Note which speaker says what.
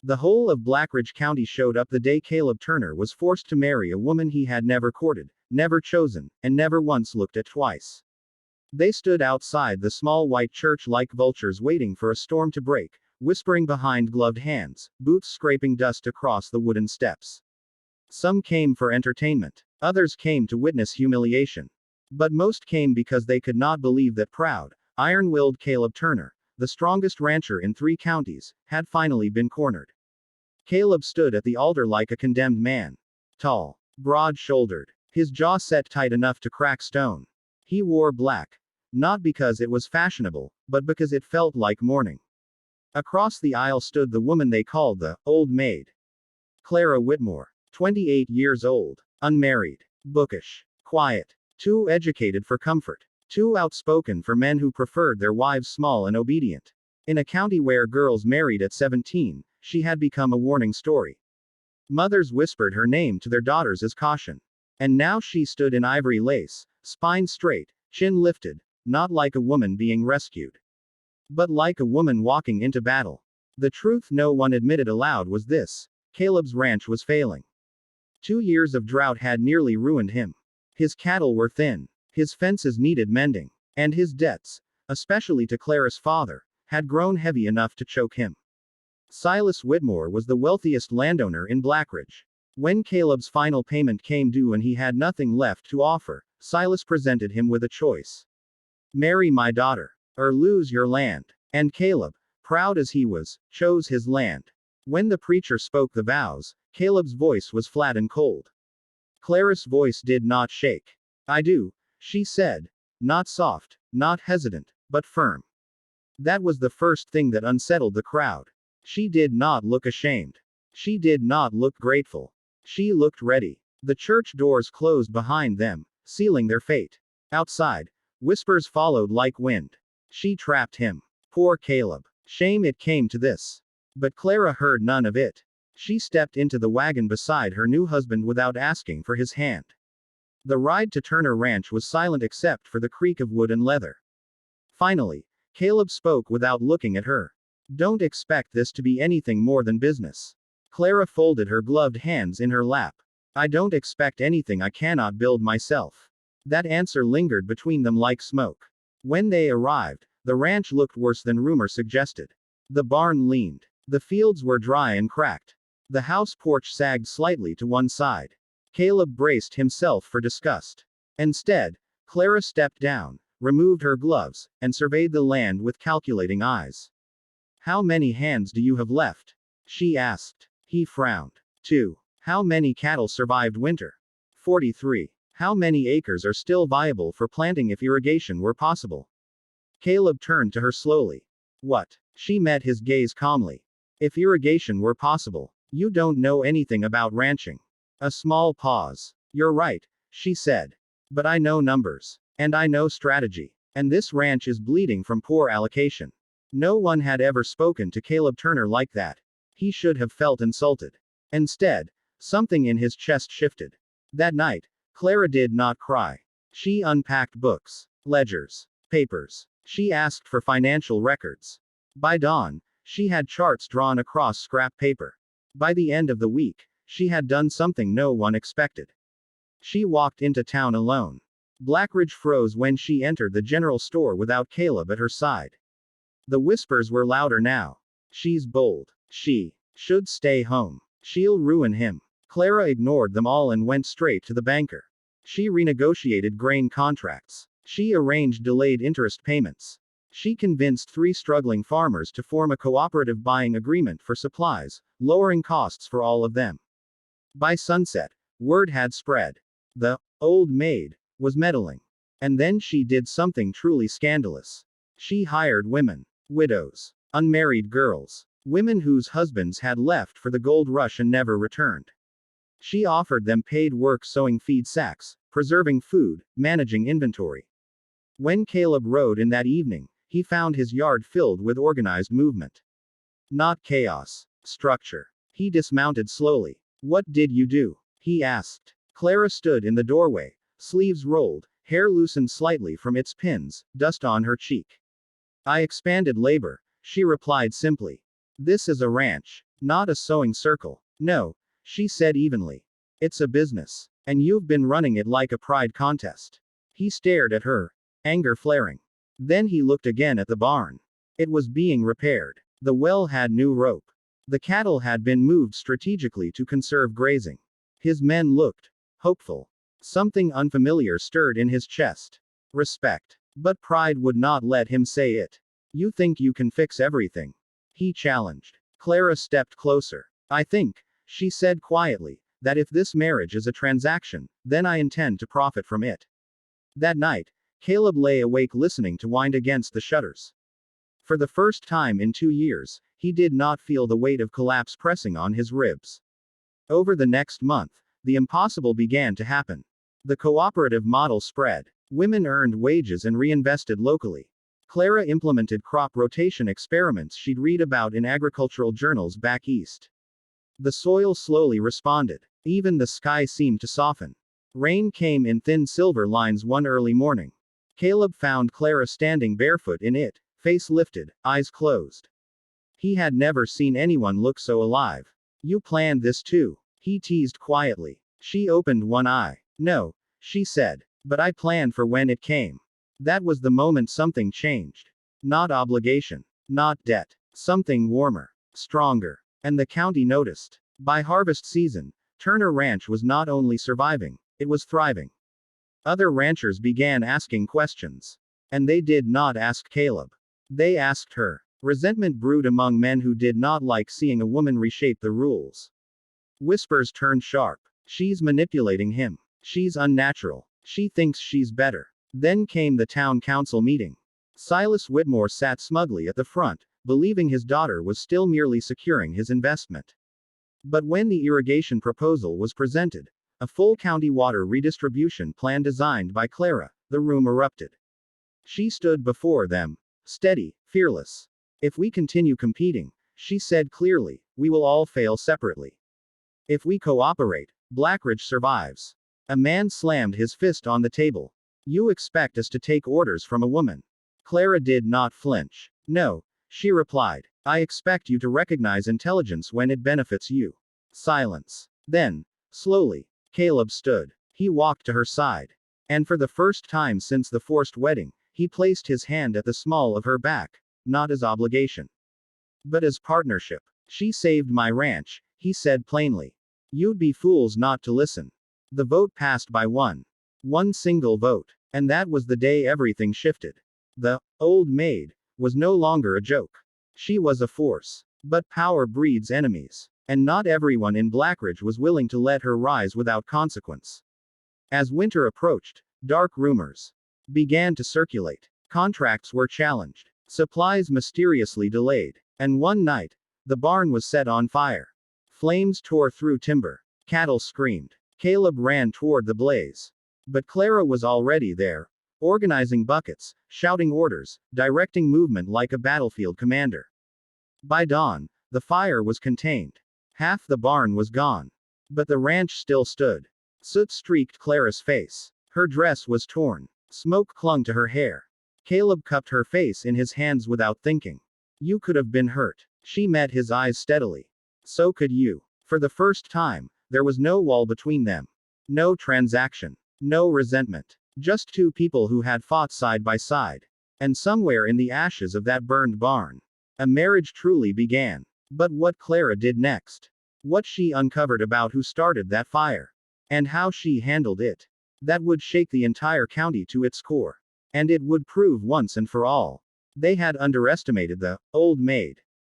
Speaker 1: The whole of Blackridge County showed up the day Caleb Turner was forced to marry a woman he had never courted, never chosen, and never once looked at twice. They stood outside the small white church like vultures waiting for a storm to break, whispering behind gloved hands, boots scraping dust across the wooden steps. Some came for entertainment. Others came to witness humiliation. But most came because they could not believe that proud, iron-willed Caleb Turner, the strongest rancher in 3 counties, had finally been cornered. Caleb stood at the altar like a condemned man. Tall, broad-shouldered, his jaw set tight enough to crack stone. He wore black. Not because it was fashionable, but because it felt like mourning. Across the aisle stood the woman they called the old maid. Clara Whitmore. 28 years old. Unmarried. Bookish. Quiet. Too educated for comfort. Too outspoken for men who preferred their wives small and obedient. In a county where girls married at 17, she had become a warning story. Mothers whispered her name to their daughters as caution. And now she stood in ivory lace, spine straight, chin lifted, not like a woman being rescued, but like a woman walking into battle. The truth no one admitted aloud was this: Caleb's ranch was failing. 2 years of drought had nearly ruined him. His cattle were thin. His fences needed mending. And his debts, especially to Clara's father, had grown heavy enough to choke him. Silas Whitmore was the wealthiest landowner in Blackridge. When Caleb's final payment came due and he had nothing left to offer, Silas presented him with a choice. Marry my daughter, or lose your land. And Caleb, proud as he was, chose his land. When the preacher spoke the vows, Caleb's voice was flat and cold. Clara's voice did not shake. I do, she said. Not soft, not hesitant, but firm. That was the first thing that unsettled the crowd. She did not look ashamed. She did not look grateful. She looked ready. The church doors closed behind them, sealing their fate. Outside, whispers followed like wind. She trapped him. Poor Caleb. Shame it came to this. But Clara heard none of it. She stepped into the wagon beside her new husband without asking for his hand. The ride to Turner Ranch was silent except for the creak of wood and leather. Finally, Caleb spoke without looking at her. Don't expect this to be anything more than business. Clara folded her gloved hands in her lap. I don't expect anything I cannot build myself. That answer lingered between them like smoke. When they arrived, the ranch looked worse than rumor suggested. The barn leaned. The fields were dry and cracked. The house porch sagged slightly to one side. Caleb braced himself for disgust. Instead, Clara stepped down, removed her gloves, and surveyed the land with calculating eyes. How many hands do you have left? She asked. He frowned. 2. How many cattle survived winter? 43. How many acres are still viable for planting if irrigation were possible? Caleb turned to her slowly. What? She met his gaze calmly. If irrigation were possible. You don't know anything about ranching. A small pause. You're right, she said. But I know numbers. And I know strategy. And this ranch is bleeding from poor allocation. No one had ever spoken to Caleb Turner like that. He should have felt insulted. Instead, something in his chest shifted. That night, Clara did not cry. She unpacked books, ledgers, papers. She asked for financial records. By dawn, she had charts drawn across scrap paper. By the end of the week, she had done something no one expected. She walked into town alone. Blackridge froze when she entered the general store without Caleb at her side. The whispers were louder now. She's bold. She should stay home. She'll ruin him. Clara ignored them all and went straight to the banker. She renegotiated grain contracts. She arranged delayed interest payments. She convinced 3 struggling farmers to form a cooperative buying agreement for supplies, lowering costs for all of them. By sunset, word had spread. The old maid was meddling. And then she did something truly scandalous. She hired women, widows, unmarried girls, women whose husbands had left for the gold rush and never returned. She offered them paid work sewing feed sacks, preserving food, managing inventory. When Caleb rode in that evening, he found his yard filled with organized movement. Not chaos. Structure. He dismounted slowly. What did you do? He asked. Clara stood in the doorway, sleeves rolled, hair loosened slightly from its pins, dust on her cheek. I expanded labor, she replied simply. This is a ranch. Not a sewing circle. No, she said evenly. It's a business. And you've been running it like a pride contest. He stared at her, anger flaring. Then he looked again at the barn. It was being repaired. The well had new rope. The cattle had been moved strategically to conserve grazing. His men looked hopeful. Something unfamiliar stirred in his chest. Respect. But pride would not let him say it. You think you can fix everything? He challenged. Clara stepped closer. I think, she said quietly, that if this marriage is a transaction, then I intend to profit from it. That night, Caleb lay awake listening to wind against the shutters. For the first time in 2 years, he did not feel the weight of collapse pressing on his ribs. Over the next month, the impossible began to happen. The cooperative model spread. Women earned wages and reinvested locally. Clara implemented crop rotation experiments she'd read about in agricultural journals back east. The soil slowly responded. Even the sky seemed to soften. Rain came in thin silver lines one early morning. Caleb found Clara standing barefoot in it, face lifted, eyes closed. He had never seen anyone look so alive. You planned this too, he teased quietly. She opened one eye. No, she said. But I planned for when it came. That was the moment something changed. Not obligation. Not debt. Something warmer. Stronger. And the county noticed. By harvest season, Turner Ranch was not only surviving, it was thriving. Other ranchers began asking questions. And they did not ask Caleb. They asked her. Resentment brewed among men who did not like seeing a woman reshape the rules. Whispers turned sharp. She's manipulating him. She's unnatural. She thinks she's better. Then came the town council meeting. Silas Whitmore sat smugly at the front, believing his daughter was still merely securing his investment. But when the irrigation proposal was presented, a full county water redistribution plan designed by Clara, the room erupted. She stood before them, steady, fearless. If we continue competing, she said clearly, we will all fail separately. If we cooperate, Blackridge survives. A man slammed his fist on the table. You expect us to take orders from a woman? Clara did not flinch. No, she replied. I expect you to recognize intelligence when it benefits you. Silence. Then, slowly, Caleb stood. He walked to her side. And for the first time since the forced wedding, he placed his hand at the small of her back, not as obligation, but as partnership. She saved my ranch, he said plainly. You'd be fools not to listen. The vote passed by one single vote. And that was the day everything shifted. The old maid was no longer a joke. She was a force. But power breeds enemies. And not everyone in Blackridge was willing to let her rise without consequence. As winter approached, dark rumors began to circulate. Contracts were challenged. Supplies mysteriously delayed. And one night, the barn was set on fire. Flames tore through timber. Cattle screamed. Caleb ran toward the blaze. But Clara was already there, organizing buckets, shouting orders, directing movement like a battlefield commander. By dawn, the fire was contained. Half the barn was gone. But the ranch still stood. Soot streaked Clara's face. Her dress was torn. Smoke clung to her hair. Caleb cupped her face in his hands without thinking. You could have been hurt. She met his eyes steadily. So could you. For the first time, there was no wall between them. No transaction. No resentment. Just two people who had fought side by side. And somewhere in the ashes of that burned barn, a marriage truly began. But what Clara did next, what she uncovered about who started that fire, and how she handled it, that would shake the entire county to its core. And it would prove once and for all, they had underestimated the old maid.